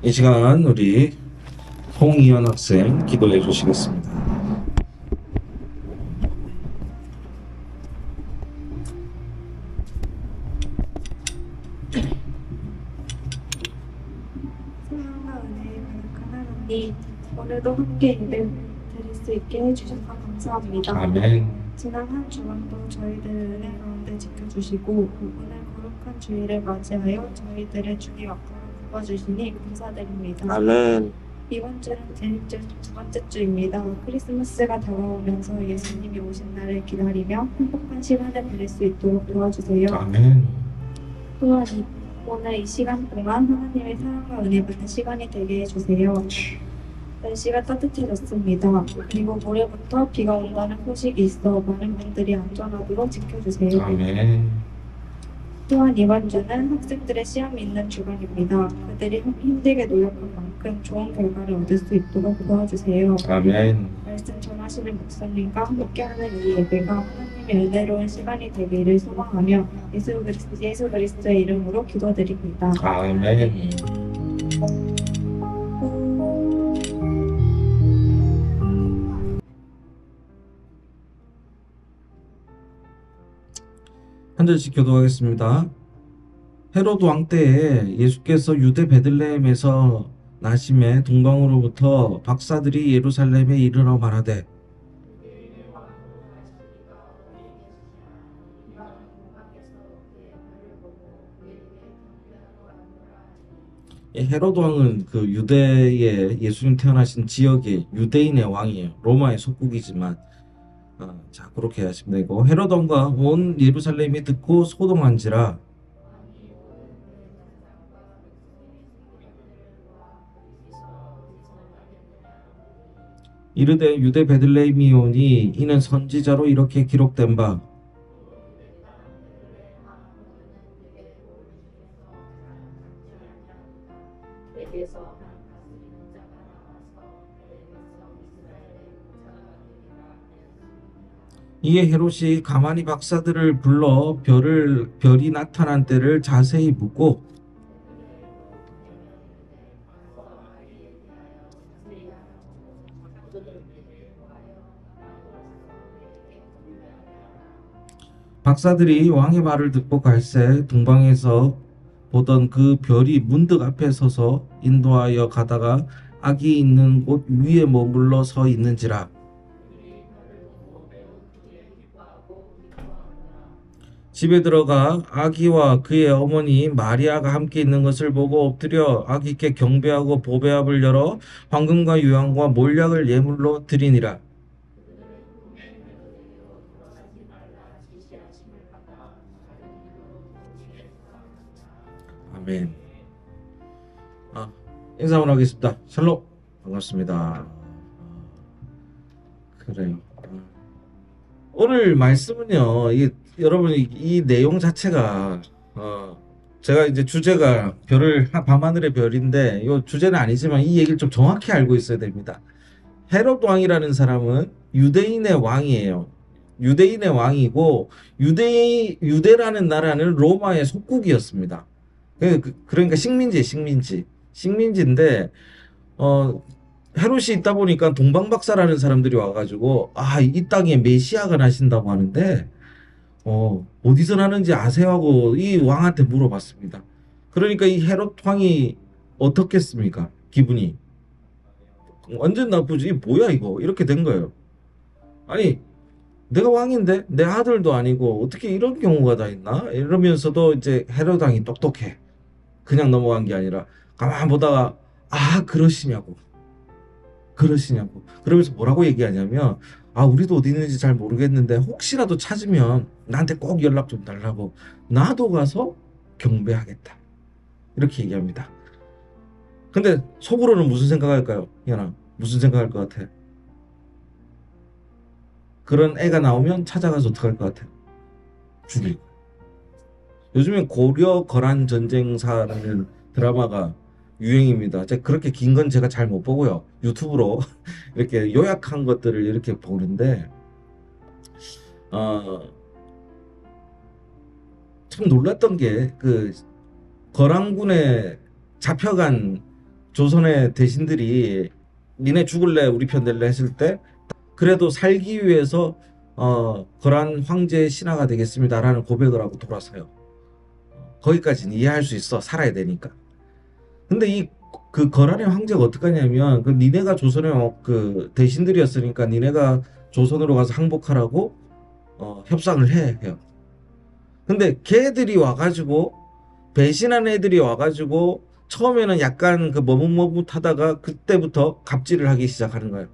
이 시간 우리 홍이현 학생 기도해 주시겠습니다. 사랑과 은혜의 가득한 하나님, 오늘도 함께 예배 드릴 수 있게 해주셔서 감사합니다. 아멘. 지난 한 주간도 저희들을 은혜 가운데 지켜주시고 오늘 거룩한 주일을 맞이하여 저희들의 주기 앞으로 뽑아주시니 감사드립니다. 아멘. 이번 주는 대립절 두 번째 주입니다. 크리스마스가 다가오면서 예수님이 오신 날을 기다리며 행복한 시간을 보낼 수 있도록 도와주세요. 아멘. 또한 오늘 이 시간 동안 하나님의 사랑과 은혜 받는 시간이 되게 해주세요. 날씨가 따뜻해졌습니다. 그리고 모레부터 비가 온다는 소식이 있어 많은 분들이 안전하도록 지켜주세요. 아멘. 또한 이번 주는 학생들의 시험이 있는 주간입니다. 그들이 힘들게 노력한 만큼 좋은 결과를 얻을 수 있도록 도와주세요. 아멘. 말씀 전하시는 목사님과 함께하는 이 예배가 하나님의 은혜로운 시간이 되기를 소망하며 예수 그리스도의 이름으로 기도드립니다. 아멘. 한 절씩 교도하겠습니다. 헤로드 왕 때에 예수께서 유대 베들레헴에서 나심에 동방으로부터 박사들이 예루살렘에 이르러 말하되 헤로드 왕은 그 유대에 예수님 태어나신 지역의 유대인의 왕이에요. 로마의 속국이지만 자 그렇게 하시면 되고 헤로드 왕과 온 예루살렘이 듣고 소동한지라 이르되 유대 베들레헴이오니 이는 선지자로 이렇게 기록된 바 이에 헤롯이 가만히 박사들을 불러 별이 나타난 때를 자세히 묻고 박사들이 왕의 말을 듣고 갈새 동방에서 보던 그 별이 문득 앞에 서서 인도하여 가다가 아기 있는 곳 위에 머물러 서 있는지라. 집에 들어가 아기와 그의 어머니 마리아가 함께 있는 것을 보고 엎드려 아기께 경배하고 보배압을 열어 황금과 유황과 몰약을 예물로 드리니라. 아멘. 인사 한번 하겠습니다. 샬롬. 반갑습니다. 그래요. 오늘 말씀은요, 여러분, 이 내용 자체가, 제가 이제 주제가 밤하늘의 별인데, 이 주제는 아니지만 이 얘기를 좀 정확히 알고 있어야 됩니다. 헤롯 왕이라는 사람은 유대인의 왕이에요. 유대인의 왕이고, 유대라는 나라는 로마의 속국이었습니다. 그러니까 식민지인데, 헤롯이 있다 보니까 동방박사라는 사람들이 와가지고 이 땅에 메시아가 나신다고 하는데 어디서 나는지 아세요? 하고 이 왕한테 물어봤습니다. 그러니까 이 헤롯 왕이 어떻겠습니까? 기분이 완전 나쁘지. 뭐야 이거 이렇게 된 거예요. 아니 내가 왕인데 내 아들도 아니고 어떻게 이런 경우가 다 있나? 이러면서도 이제 헤롯 왕이 똑똑해. 그냥 넘어간 게 아니라 가만 보다가 그러시냐고. 그러면서 뭐라고 얘기하냐면 우리도 어디 있는지 잘 모르겠는데 혹시라도 찾으면 나한테 꼭 연락 좀 달라고. 나도 가서 경배하겠다. 이렇게 얘기합니다. 근데 속으로는 무슨 생각할까요? 희연아, 무슨 생각할 것 같아? 그런 애가 나오면 찾아가서 어떡할 것 같아? 죽일 거야. 요즘엔 고려 거란 전쟁사라는 드라마가 유행입니다. 제가 그렇게 긴 건 제가 잘 못 보고요. 유튜브로 이렇게 요약한 것들을 이렇게 보는데 참 놀랐던 게 그 거란군에 잡혀간 조선의 대신들이 니네 죽을래 우리 편 될래 했을 때 그래도 살기 위해서 거란 황제의 신하가 되겠습니다라는 고백을 하고 돌아서요. 거기까지는 이해할 수 있어. 살아야 되니까. 근데 이 그 거란의 황제가 어떡하냐면 그 니네가 조선의 그 대신들이었으니까 니네가 조선으로 가서 항복하라고 협상을 해요. 근데 걔들이 와가지고 배신한 애들이 와가지고 처음에는 약간 그 머뭇머뭇하다가 그때부터 갑질을 하기 시작하는 거예요.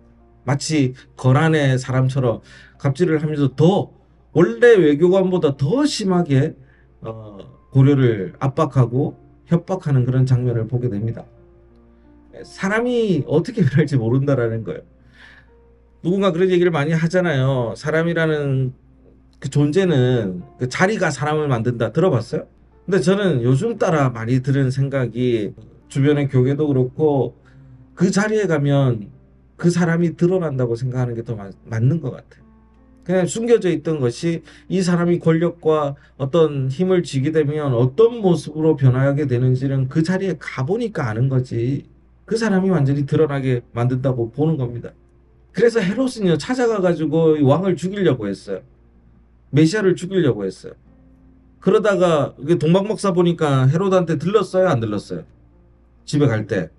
마치 거란의 사람처럼 갑질을 하면서 더 원래 외교관보다 더 심하게 고려를 압박하고 협박하는 그런 장면을 보게 됩니다. 사람이 어떻게 변할지 모른다라는 거예요. 누군가 그런 얘기를 많이 하잖아요. 사람이라는 그 존재는 그 자리가 사람을 만든다. 들어봤어요? 근데 저는 요즘 따라 많이 들은 생각이 주변의 교계도 그렇고 그 자리에 가면 그 사람이 드러난다고 생각하는 게 더 맞는 것 같아요. 그냥 숨겨져 있던 것이 이 사람이 권력과 어떤 힘을 쥐게 되면 어떤 모습으로 변하게 되는지는 그 자리에 가보니까 아는 거지. 그 사람이 완전히 드러나게 만든다고 보는 겁니다. 그래서 헤롯은요 찾아가가지고 왕을 죽이려고 했어요. 메시아를 죽이려고 했어요. 그러다가 동방박사 보니까 헤롯한테 들렀어요? 안 들렀어요? 집에 갈 때.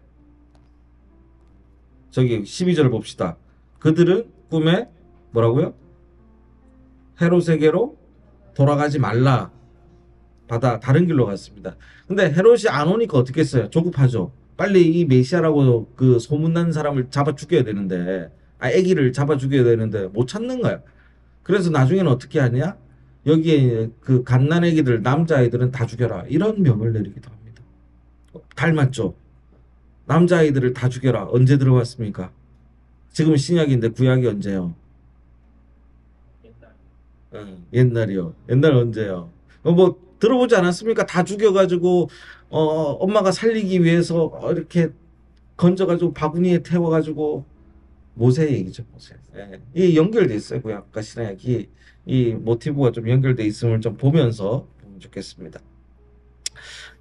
저기 12절 봅시다. 그들은 꿈에 뭐라고요? 헤롯에게로 돌아가지 말라. 다른 길로 갔습니다. 근데 헤롯이 안 오니까 어떻게 했어요? 조급하죠. 빨리 이 메시아라고 그 소문난 사람을 잡아 죽여야 되는데, 아기를 잡아 죽여야 되는데 못 찾는 거야. 그래서 나중에는 어떻게 하냐? 여기에 그 갓난아기들 남자아이들은 다 죽여라 이런 명을 내리기도 합니다. 닮았죠? 남자아이들을 다 죽여라. 언제 들어봤습니까? 지금은 신약인데 구약이 언제요? 옛날이요. 옛날 언제요? 뭐 들어보지 않았습니까? 다 죽여가지고 엄마가 살리기 위해서 이렇게 건져가지고 바구니에 태워가지고 모세 얘기죠, 모세. 예. 이 연결돼 있어요, 구약과 신약이. 이 모티브가 좀 연결돼 있음을 좀 보면서 보면 좋겠습니다.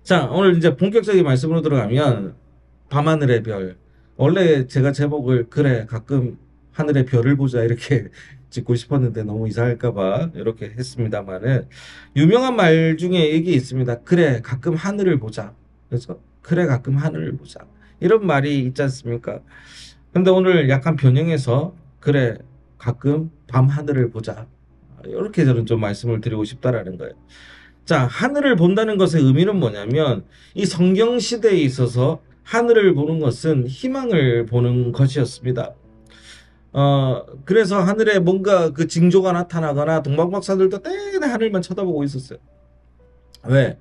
자, 오늘 이제 본격적인 말씀으로 들어가면 밤하늘의 별. 원래 제가 제목을 그래 가끔 하늘의 별을 보자 이렇게 짓고 싶었는데 너무 이상할까봐 이렇게 했습니다만은 유명한 말 중에 얘기 있습니다. 그래 가끔 하늘을 보자. 그래서 그래 가끔 하늘을 보자. 이런 말이 있지 않습니까? 근데 오늘 약간 변형해서 그래 가끔 밤 하늘을 보자. 이렇게 저는 좀 말씀을 드리고 싶다라는 거예요. 자, 하늘을 본다는 것의 의미는 뭐냐면 이 성경 시대에 있어서 하늘을 보는 것은 희망을 보는 것이었습니다. 그래서 하늘에 뭔가 그 징조가 나타나거나 동방박사들도 내내 하늘만 쳐다보고 있었어요. 왜?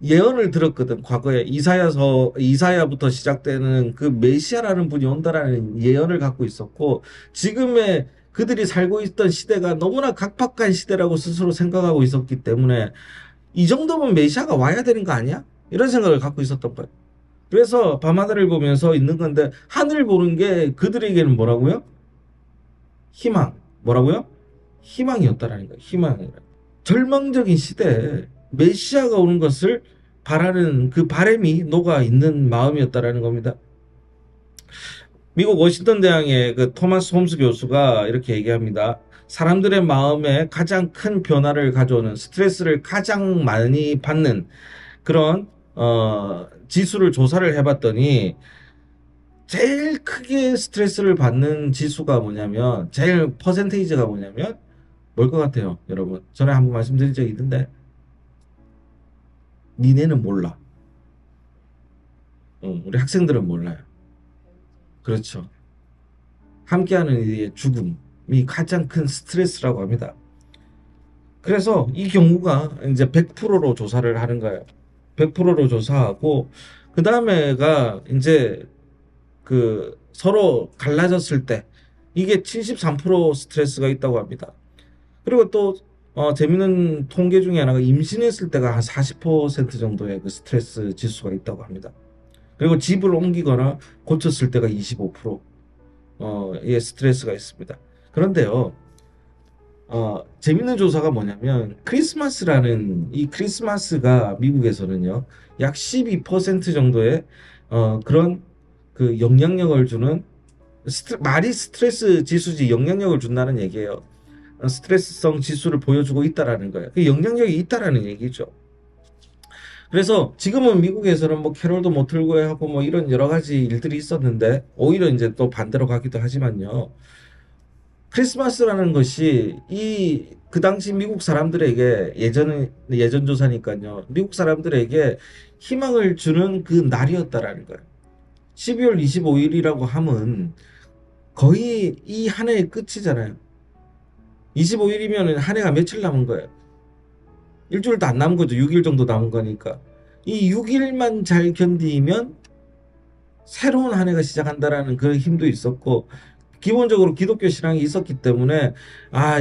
예언을 들었거든. 과거에 이사야부터 시작되는 그 메시아라는 분이 온다라는 예언을 갖고 있었고 지금의 그들이 살고 있던 시대가 너무나 각박한 시대라고 스스로 생각하고 있었기 때문에 이 정도면 메시아가 와야 되는 거 아니야? 이런 생각을 갖고 있었던 거예요. 그래서 밤하늘을 보면서 있는 건데 하늘 보는 게 그들에게는 뭐라고요? 희망. 뭐라고요? 희망이었다라는 거예요. 희망. 절망적인 시대에 메시아가 오는 것을 바라는 그 바람이 녹아 있는 마음이었다라는 겁니다. 미국 워싱턴 대학의 그 토마스 홈스 교수가 이렇게 얘기합니다. 사람들의 마음에 가장 큰 변화를 가져오는 스트레스를 가장 많이 받는 그런 지수를 조사를 해봤더니 제일 크게 스트레스를 받는 지수가 뭐냐면 제일 퍼센테이지가 뭐냐면 뭘 것 같아요, 여러분? 전에 한번 말씀드린 적이 있는데 니네는 몰라. 우리 학생들은 몰라요. 그렇죠. 함께하는 이의 죽음이 가장 큰 스트레스라고 합니다. 그래서 이 경우가 이제 100%로 조사를 하는 거예요. 100%로 조사하고 그 다음에가 이제 그 서로 갈라졌을 때 이게 73% 스트레스가 있다고 합니다. 그리고 또 재밌는 통계 중에 하나가 임신했을 때가 한 40% 정도의 그 스트레스 지수가 있다고 합니다. 그리고 집을 옮기거나 고쳤을 때가 25%의 스트레스가 있습니다. 그런데요, 재밌는 조사가 뭐냐면 크리스마스라는 이 크리스마스가 미국에서는요 약 12% 정도의 그런 그 영향력을 주는 말이 스트레스 지수지 영향력을 준다는 얘기예요. 스트레스성 지수를 보여주고 있다라는 거예요. 그 영향력이 있다라는 얘기죠. 그래서 지금은 미국에서는 뭐 캐롤도 못 틀고 하고 뭐 이런 여러 가지 일들이 있었는데 오히려 이제 또 반대로 가기도 하지만요. 크리스마스라는 것이 이 그 당시 미국 사람들에게 예전 조사니까요. 미국 사람들에게 희망을 주는 그 날이었다라는 거예요. 12월 25일이라고 하면 거의 이 한 해의 끝이잖아요. 25일이면 한 해가 며칠 남은 거예요. 일주일도 안 남은 거죠. 6일 정도 남은 거니까. 이 6일만 잘 견디면 새로운 한 해가 시작한다라는 그 힘도 있었고, 기본적으로 기독교 신앙이 있었기 때문에,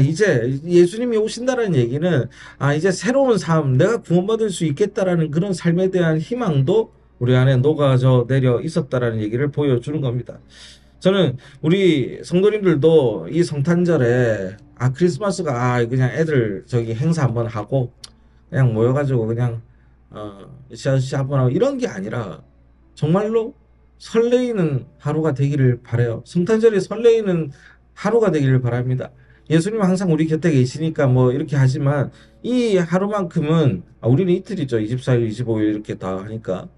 이제 예수님이 오신다라는 얘기는, 이제 새로운 삶, 내가 구원받을 수 있겠다라는 그런 삶에 대한 희망도 우리 안에 녹아져 내려 있었다라는 얘기를 보여주는 겁니다. 저는 우리 성도님들도 이 성탄절에, 크리스마스가, 그냥 애들 저기 행사 한번 하고, 그냥 모여가지고 그냥, 으쌰으쌰 한번 하고 이런 게 아니라, 정말로 설레이는 하루가 되기를 바라요. 성탄절이 설레이는 하루가 되기를 바랍니다. 예수님은 항상 우리 곁에 계시니까 뭐 이렇게 하지만 이 하루만큼은 우리는 이틀이죠. 24일, 25일 이렇게 다 하니까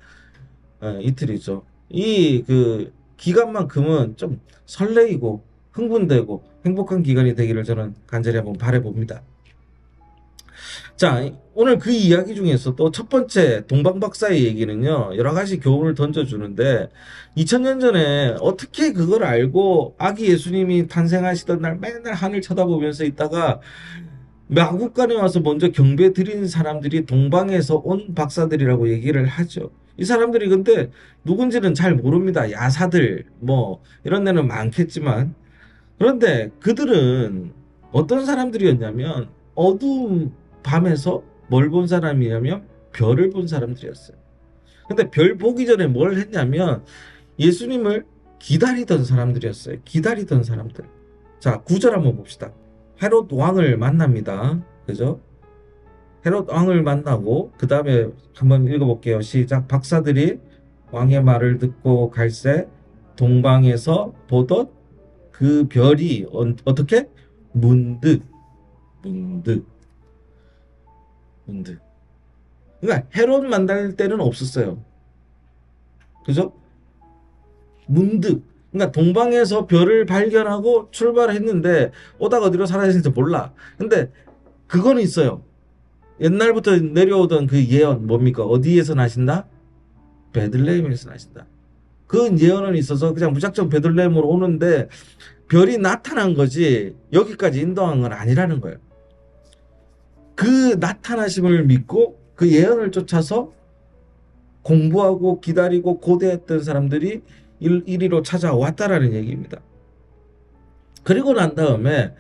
이틀이죠. 이 그 기간만큼은 좀 설레이고 흥분되고 행복한 기간이 되기를 저는 간절히 한번 바라봅니다. 자, 오늘 그 이야기 중에서 또 첫 번째 동방박사의 얘기는요, 여러 가지 교훈을 던져주는데, 2000년 전에 어떻게 그걸 알고 아기 예수님이 탄생하시던 날 맨날 하늘 쳐다보면서 있다가, 마국간에 와서 먼저 경배 드린 사람들이 동방에서 온 박사들이라고 얘기를 하죠. 이 사람들이 근데 누군지는 잘 모릅니다. 야사들, 뭐, 이런 데는 많겠지만. 그런데 그들은 어떤 사람들이었냐면, 어두운 밤에서 뭘 본 사람이냐면 별을 본 사람들이었어요. 근데 별 보기 전에 뭘 했냐면 예수님을 기다리던 사람들이었어요. 기다리던 사람들. 자, 9절 한번 봅시다. 헤롯 왕을 만납니다. 그죠? 헤롯 왕을 만나고 그 다음에 한번 읽어볼게요. 시작. 박사들이 왕의 말을 듣고 갈새 동방에서 보던 그 별이 어떻게? 문득 문득 문득. 그러니까 헤롯 만날 때는 없었어요. 그죠? 문득. 그러니까 동방에서 별을 발견하고 출발했는데 오다가 어디로 사라졌는지 몰라. 근데 그거는 있어요. 옛날부터 내려오던 그 예언 뭡니까? 어디에서 나신다? 베들레헴에서 나신다. 그 예언은 있어서 그냥 무작정 베들레헴으로 오는데 별이 나타난 거지 여기까지 인도한 건 아니라는 거예요. 그 나타나심을 믿고 그 예언을 쫓아서 공부하고 기다리고 고대했던 사람들이 이리로 찾아왔다라는 얘기입니다. 그리고 난 다음에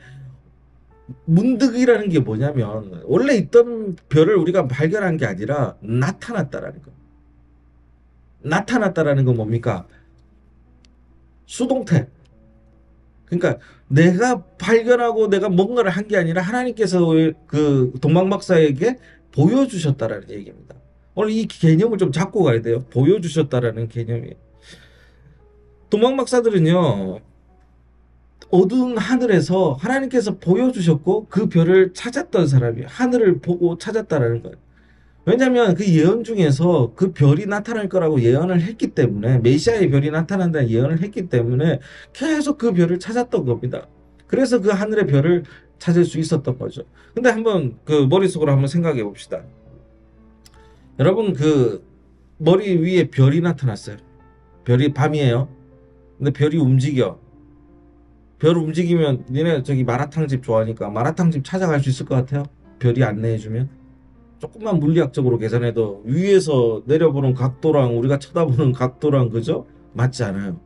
문득이라는 게 뭐냐면 원래 있던 별을 우리가 발견한 게 아니라 나타났다라는 거. 나타났다라는 건 뭡니까? 수동태. 그러니까 내가 발견하고 내가 뭔가를 한 게 아니라 하나님께서 그 동방박사에게 보여주셨다라는 얘기입니다. 오늘 이 개념을 좀 잡고 가야 돼요. 보여주셨다라는 개념이에요. 동방박사들은요, 어두운 하늘에서 하나님께서 보여주셨고 그 별을 찾았던 사람이에요. 하늘을 보고 찾았다라는 거예요. 왜냐하면 그 예언 중에서 그 별이 나타날 거라고 예언을 했기 때문에 메시아의 별이 나타난다는 예언을 했기 때문에 계속 그 별을 찾았던 겁니다. 그래서 그 하늘의 별을 찾을 수 있었던 거죠. 근데 한번 그 머릿속으로 한번 생각해 봅시다. 여러분 그 머리 위에 별이 나타났어요. 별이 밤이에요. 근데 별이 움직여. 별 움직이면 니네 저기 마라탕집 좋아하니까 마라탕집 찾아갈 수 있을 것 같아요? 별이 안내해주면? 조금만 물리학적으로 계산해도 위에서 내려보는 각도랑 우리가 쳐다보는 각도랑 그죠? 맞지 않아요.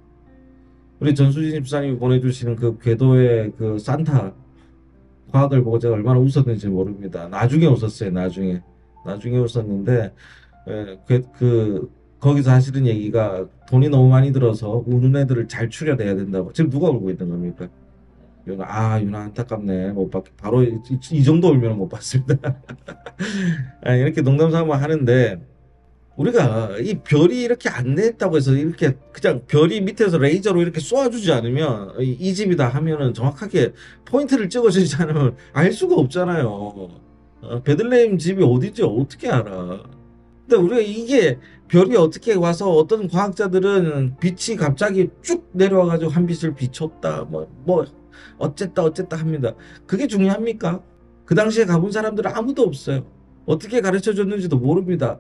우리 전수진 집사님이 보내주시는 그 궤도의 그 산타 과학을 보고 제가 얼마나 웃었는지 모릅니다. 나중에 웃었어요. 나중에 웃었는데 거기서 하시는 얘기가 돈이 너무 많이 들어서 우는 애들을 잘 추려내야 된다고. 지금 누가 울고 있는 겁니까? 유나 안타깝네. 못 받, 바로 이 정도 울면 못 받습니다. 이렇게 농담 삼아 하는데 우리가 이 별이 이렇게 안내했다고 해서 이렇게 그냥 별이 밑에서 레이저로 이렇게 쏘아주지 않으면 이 집이다 하면은 정확하게 포인트를 찍어주지 않으면 알 수가 없잖아요. 베들레헴 집이 어딘지 어떻게 알아? 근데 우리가 이게 별이 어떻게 와서 어떤 과학자들은 빛이 갑자기 쭉 내려와가지고 한 빛을 비췄다 뭐 어쨌다 합니다. 그게 중요합니까? 그 당시에 가본 사람들은 아무도 없어요. 어떻게 가르쳐 줬는지도 모릅니다.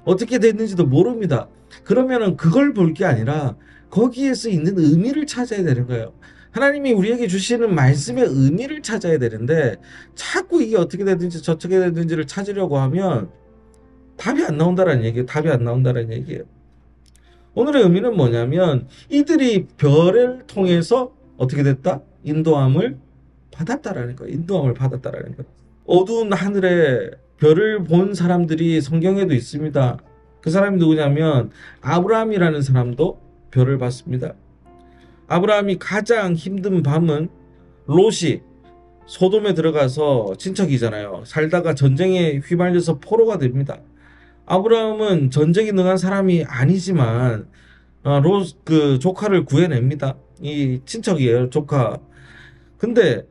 어떻게 됐는지도 모릅니다. 그러면은 그걸 볼 게 아니라 거기에서 있는 의미를 찾아야 되는 거예요. 하나님이 우리에게 주시는 말씀의 의미를 찾아야 되는데 자꾸 이게 어떻게 되든지 저떻게 되든지를 찾으려고 하면 답이 안 나온다라는 얘기예요. 답이 안 나온다라는 얘기예요. 오늘의 의미는 뭐냐면 이들이 별을 통해서 어떻게 됐다? 인도함을 받았다라는 거예요. 인도함을 받았다라는 거예요. 어두운 하늘에 별을 본 사람들이 성경에도 있습니다. 그 사람이 누구냐면 아브라함이라는 사람도 별을 봤습니다. 아브라함이 가장 힘든 밤은 롯이 소돔에 들어가서 친척이잖아요. 살다가 전쟁에 휘말려서 포로가 됩니다. 아브라함은 전쟁이 능한 사람이 아니지만 롯 그 조카를 구해냅니다. 이 친척이에요, 조카. 근데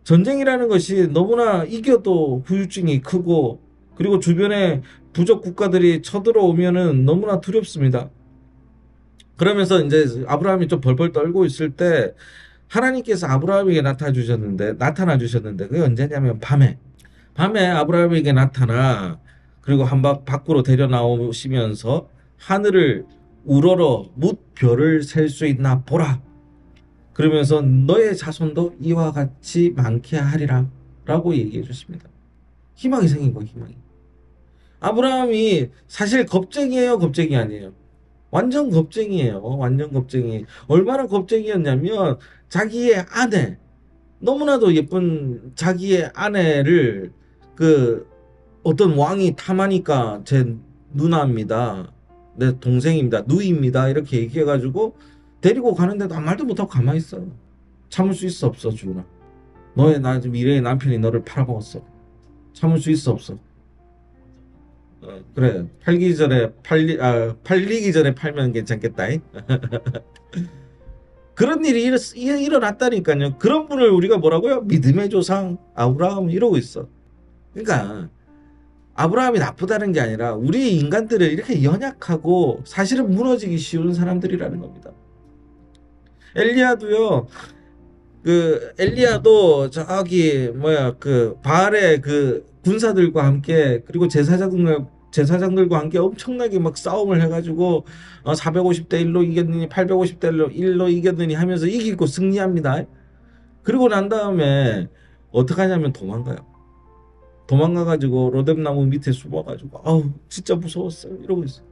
전쟁이라는 것이 너무나 이겨도 후유증이 크고 그리고 주변에 부족 국가들이 쳐들어오면은 너무나 두렵습니다. 그러면서 이제 아브라함이 좀 벌벌 떨고 있을 때 하나님께서 아브라함에게 나타나 주셨는데 그게 언제냐면 밤에 아브라함에게 나타나 그리고 밖으로 데려 나오시면서 하늘을 우러러 뭇 별을 셀 수 있나 보라. 그러면서 너의 자손도 이와 같이 많게 하리라 라고 얘기해 주십니다. 희망이 생긴 거예요. 희망이. 아브라함이 사실 겁쟁이에요, 겁쟁이 아니에요? 완전 겁쟁이에요. 완전 겁쟁이. 얼마나 겁쟁이였냐면 자기의 아내, 너무나도 예쁜 자기의 아내를 그 어떤 왕이 탐하니까 제 누나입니다, 내 동생입니다, 누이입니다 이렇게 얘기해가지고 데리고 가는데도 아무 말도 못하고 가만히 있어. 참을 수 있어 없어? 주은아, 너의 미래의 남편이 너를 팔아먹었어. 참을 수 있어 없어? 그래, 팔리기 전에 팔면 괜찮겠다. 그런 일이 일어났다니까요. 그런 분을 우리가 뭐라고요? 믿음의 조상 아브라함 이러고 있어. 그러니까 아브라함이 나쁘다는 게 아니라 우리 인간들은 이렇게 연약하고 사실은 무너지기 쉬운 사람들이라는 겁니다. 엘리야도요. 엘리야도 저기 그 바알의 그 군사들과 함께 그리고 제사장들과 함께 엄청나게 막 싸움을 해가지고 450대 1로 이겼느니 850대 1로 이겼느니 하면서 이기고 승리합니다. 그리고 난 다음에 어떻게 하냐면 도망가가지고 로뎀나무 밑에 숨어가지고 아우 진짜 무서웠어요 이러고 있어요.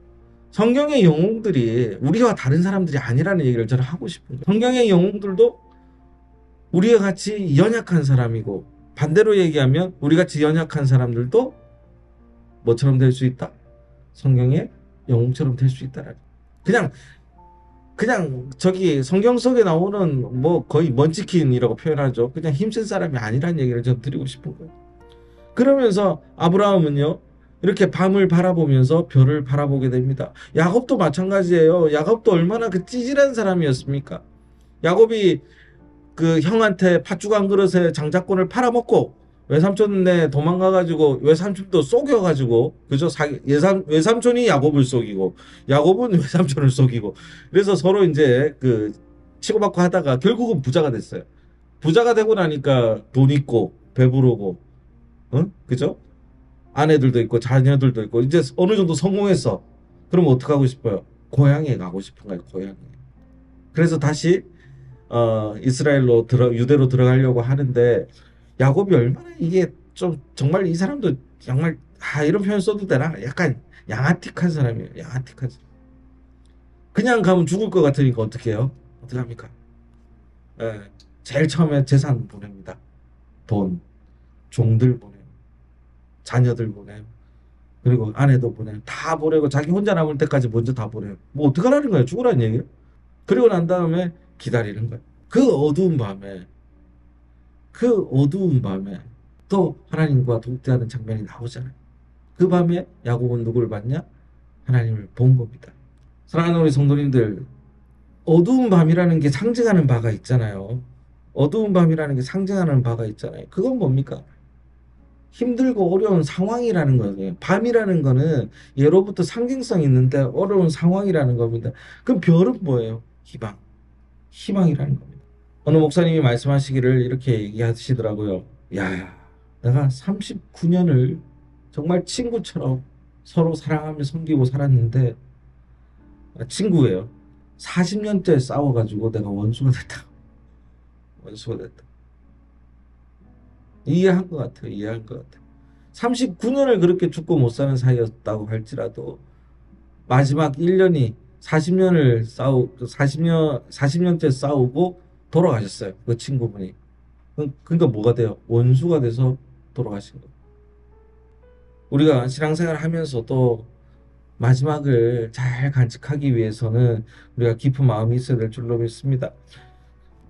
성경의 영웅들이 우리와 다른 사람들이 아니라는 얘기를 저는 하고 싶은 거예요. 성경의 영웅들도 우리와 같이 연약한 사람이고 반대로 얘기하면 우리 같이 연약한 사람들도 뭐처럼 될 수 있다? 성경의 영웅처럼 될 수 있다. 그냥 저기 성경 속에 나오는 뭐 거의 먼치킨이라고 표현하죠. 그냥 힘센 사람이 아니라는 얘기를 전 드리고 싶은 거예요. 그러면서 아브라함은요 이렇게 밤을 바라보면서 별을 바라보게 됩니다. 야곱도 마찬가지예요. 야곱도 얼마나 그 찌질한 사람이었습니까? 야곱이 그 형한테 팥죽 한 그릇에 장자권을 팔아먹고 외삼촌네 도망가가지고 외삼촌도 속여가지고 그죠? 외삼촌이 야곱을 속이고 야곱은 외삼촌을 속이고 그래서 서로 이제 그 치고받고 하다가 결국은 부자가 됐어요. 부자가 되고 나니까 돈 있고 배부르고 그죠? 아내들도 있고 자녀들도 있고 이제 어느 정도 성공했어. 그럼 어떻게 하고 싶어요? 고향에 가고 싶은 거예요. 고향에. 그래서 다시 이스라엘로 유대로 들어가려고 하는데 야곱이 얼마나 이게 좀 정말 이 사람도 정말 이런 표현 써도 되나? 약간 양아틱한 사람이에요. 양아틱한 사람. 그냥 가면 죽을 것 같으니까 어떻게 해요? 어떻게 합니까? 제일 처음에 재산 보냅니다. 돈, 종들 보내요. 자녀들 보내요. 그리고 아내도 보내요. 다 보내고 자기 혼자 남을 때까지 먼저 다 보내요. 뭐 어떡하라는 거예요? 죽으라는 얘기예요? 그리고 난 다음에 기다리는 거예요. 그 어두운 밤에 또 하나님과 동대하는 장면이 나오잖아요. 그 밤에 야곱은 누굴 봤냐? 하나님을 본 겁니다. 사랑하는 우리 성도님들, 어두운 밤이라는 게 상징하는 바가 있잖아요. 어두운 밤이라는 게 상징하는 바가 있잖아요. 그건 뭡니까? 힘들고 어려운 상황이라는 거예요. 밤이라는 거는 예로부터 상징성이 있는데 어려운 상황이라는 겁니다. 그럼 별은 뭐예요? 희망. 희망이라는 겁니다. 어느 목사님이 말씀하시기를 이렇게 얘기하시더라고요. 야, 내가 39년을 정말 친구처럼 서로 사랑하며 섬기고 살았는데, 친구예요. 40년째 싸워가지고 내가 원수가 됐다. 원수가 됐다. 이해한 것 같아요. 이해한 것 같아요. 39년을 그렇게 죽고 못 사는 사이였다고 할지라도 마지막 1년이 40년째 싸우고 돌아가셨어요. 그 친구분이. 그러니까 뭐가 돼요? 원수가 돼서 돌아가신 거예요. 우리가 신앙생활 하면서도 마지막을 잘 간직하기 위해서는 우리가 깊은 마음이 있어야 될 줄로 믿습니다.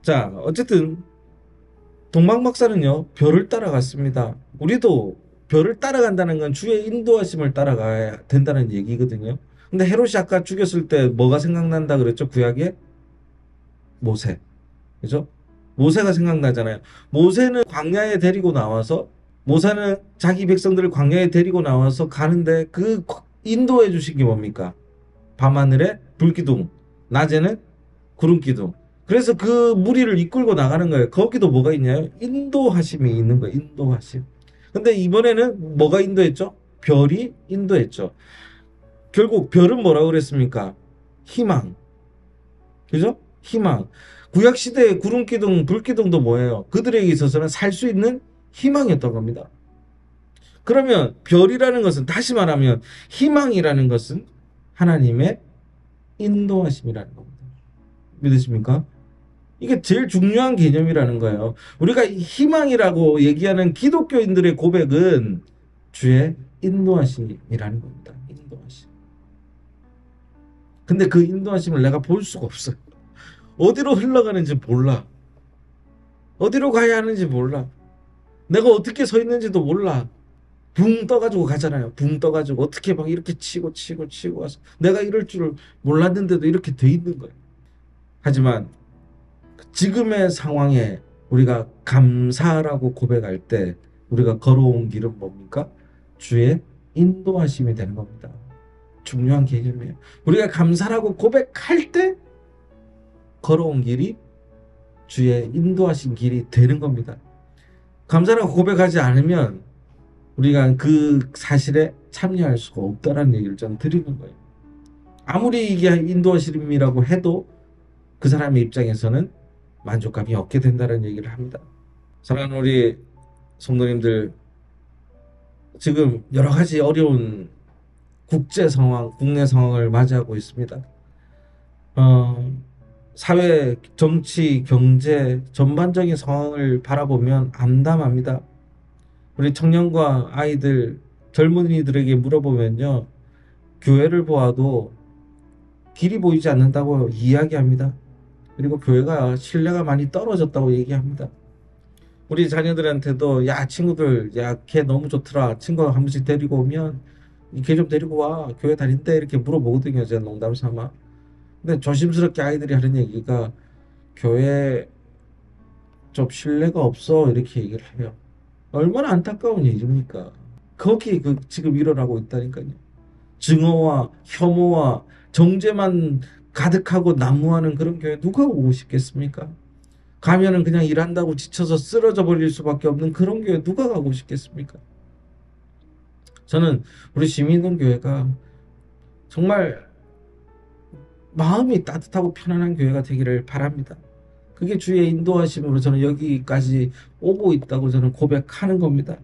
자, 어쨌든 동방박사는요, 별을 따라갔습니다. 우리도 별을 따라간다는 건 주의 인도하심을 따라가야 된다는 얘기거든요. 근데 헤롯이 아까 죽였을 때 뭐가 생각난다 그랬죠? 구약에? 모세. 그죠? 모세가 생각나잖아요. 모세는 광야에 데리고 나와서, 모세는 자기 백성들을 광야에 데리고 나와서 가는데 그 인도해 주신 게 뭡니까? 밤하늘에 불기둥, 낮에는 구름기둥. 그래서 그 무리를 이끌고 나가는 거예요. 거기도 뭐가 있냐요? 인도하심이 있는 거예요. 인도하심. 근데 이번에는 뭐가 인도했죠? 별이 인도했죠. 결국 별은 뭐라고 그랬습니까? 희망. 그죠? 희망. 구약시대의 구름기둥, 불기둥도 뭐예요? 그들에게 있어서는 살 수 있는 희망이었던 겁니다. 그러면 별이라는 것은, 다시 말하면 희망이라는 것은 하나님의 인도하심이라는 겁니다. 믿으십니까? 이게 제일 중요한 개념이라는 거예요. 우리가 희망이라고 얘기하는 기독교인들의 고백은 주의 인도하심이라는 겁니다. 인도하심. 근데 그 인도하심을 내가 볼 수가 없어요. 어디로 흘러가는지 몰라. 어디로 가야 하는지 몰라. 내가 어떻게 서 있는지도 몰라. 붕 떠가지고 가잖아요. 붕 떠가지고 어떻게 막 이렇게 치고 와서 내가 이럴 줄 몰랐는데도 이렇게 돼 있는 거예요. 하지만 지금의 상황에 우리가 감사라고 고백할 때 우리가 걸어온 길은 뭡니까? 주의 인도하심이 되는 겁니다. 중요한 개념이에요. 우리가 감사라고 고백할 때 걸어온 길이 주의 인도하신 길이 되는 겁니다. 감사라고 고백하지 않으면 우리가 그 사실에 참여할 수가 없다는 얘기를 저는 드리는 거예요. 아무리 이게 인도하심이라고 해도 그 사람의 입장에서는 만족감이 없게 된다는 얘기를 합니다. 사랑하는 우리 성도님들, 지금 여러 가지 어려운 국제 상황, 국내 상황을 맞이하고 있습니다. 사회, 정치, 경제 전반적인 상황을 바라보면 암담합니다. 우리 청년과 아이들, 젊은이들에게 물어보면요, 교회를 보아도 길이 보이지 않는다고 이야기합니다. 그리고 교회가 신뢰가 많이 떨어졌다고 얘기합니다. 우리 자녀들한테도, 야, 친구들, 야, 걔 너무 좋더라. 친구 한 번씩 데리고 오면 걔 좀 데리고 와. 교회 다닌대. 이렇게 물어보거든요. 제가 농담 삼아. 근데 조심스럽게 아이들이 하는 얘기가, 교회 좀 신뢰가 없어. 이렇게 얘기를 해요. 얼마나 안타까운 얘기입니까? 거기에 지금 일어나고 있다니까요. 증오와 혐오와 정죄만 가득하고 난무하는 그런 교회 누가 오고 싶겠습니까? 가면은 그냥 일한다고 지쳐서 쓰러져 버릴 수밖에 없는 그런 교회 누가 가고 싶겠습니까? 저는 우리 시민동교회가 정말 마음이 따뜻하고 편안한 교회가 되기를 바랍니다. 그게 주의 인도하심으로 저는 여기까지 오고 있다고 저는 고백하는 겁니다.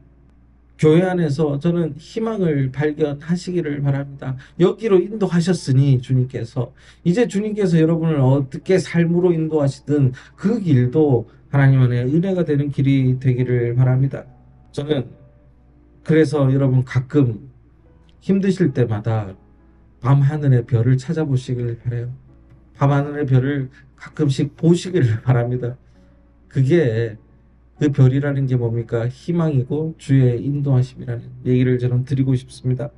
교회 안에서 저는 희망을 발견하시기를 바랍니다. 여기로 인도하셨으니 주님께서, 이제 주님께서 여러분을 어떻게 삶으로 인도하시든 그 길도 하나님 안에 은혜가 되는 길이 되기를 바랍니다. 저는 그래서 여러분 가끔 힘드실 때마다 밤하늘의 별을 찾아보시길 바라요. 밤하늘의 별을 가끔씩 보시기를 바랍니다. 그게, 그 별이라는 게 뭡니까? 희망이고 주의 인도하심이라는 얘기를 저는 드리고 싶습니다.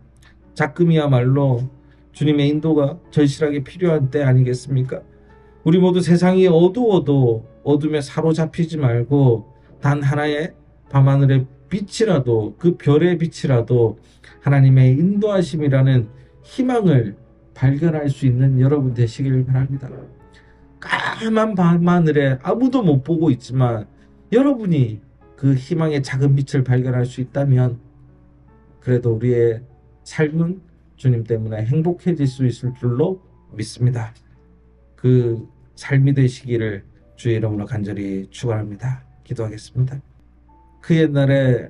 작금이야말로 주님의 인도가 절실하게 필요한 때 아니겠습니까? 우리 모두 세상이 어두워도 어둠에 사로잡히지 말고 단 하나의 밤하늘의 빛이라도, 그 별의 빛이라도 하나님의 인도하심이라는 희망을 발견할 수 있는 여러분 되시길 바랍니다. 까만 밤하늘에 아무도 못 보고 있지만 여러분이 그 희망의 작은 빛을 발견할 수 있다면 그래도 우리의 삶은 주님 때문에 행복해질 수 있을 줄로 믿습니다. 그 삶이 되시기를 주의 이름으로 간절히 축원합니다. 기도하겠습니다. 그 옛날에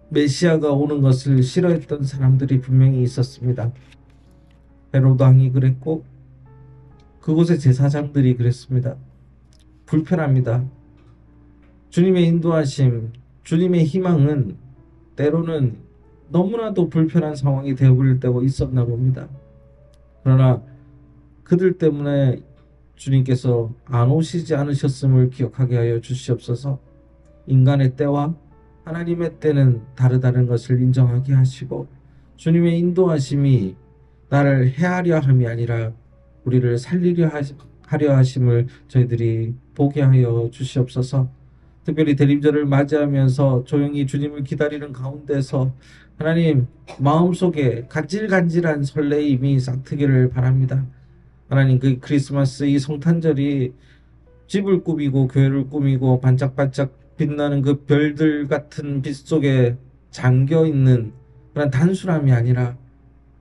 메시아가 오는 것을 싫어했던 사람들이 분명히 있었습니다. 헤로도 왕이 그랬고 그곳의 제사장들이 그랬습니다. 불편합니다. 주님의 인도하심, 주님의 희망은 때로는 너무나도 불편한 상황이 되어버릴 때가 있었나 봅니다. 그러나 그들 때문에 주님께서 안 오시지 않으셨음을 기억하게 하여 주시옵소서. 인간의 때와 하나님의 때는 다르다는 것을 인정하게 하시고 주님의 인도하심이 나를 해하려 함이 아니라 우리를 살리려 하려 하심을 저희들이 보게 하여 주시옵소서. 특별히 대림절을 맞이하면서 조용히 주님을 기다리는 가운데서 하나님 마음속에 간질간질한 설레임이 싹트기를 바랍니다. 하나님 그 크리스마스 이 성탄절이 집을 꾸미고 교회를 꾸미고 반짝반짝 빛나는 그 별들 같은 빛 속에 잠겨있는 그런 단순함이 아니라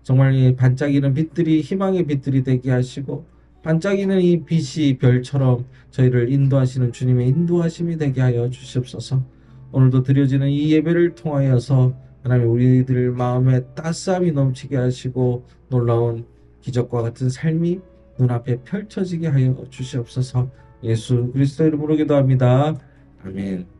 정말 이 반짝이는 빛들이 희망의 빛들이 되게 하시고 반짝이는 이 빛이 별처럼 저희를 인도하시는 주님의 인도하심이 되게 하여 주시옵소서. 오늘도 드려지는 이 예배를 통하여서 하나님 우리들 마음에 따스함이 넘치게 하시고 놀라운 기적과 같은 삶이 눈앞에 펼쳐지게 하여 주시옵소서. 예수 그리스도 이름으로 기도합니다. 아멘.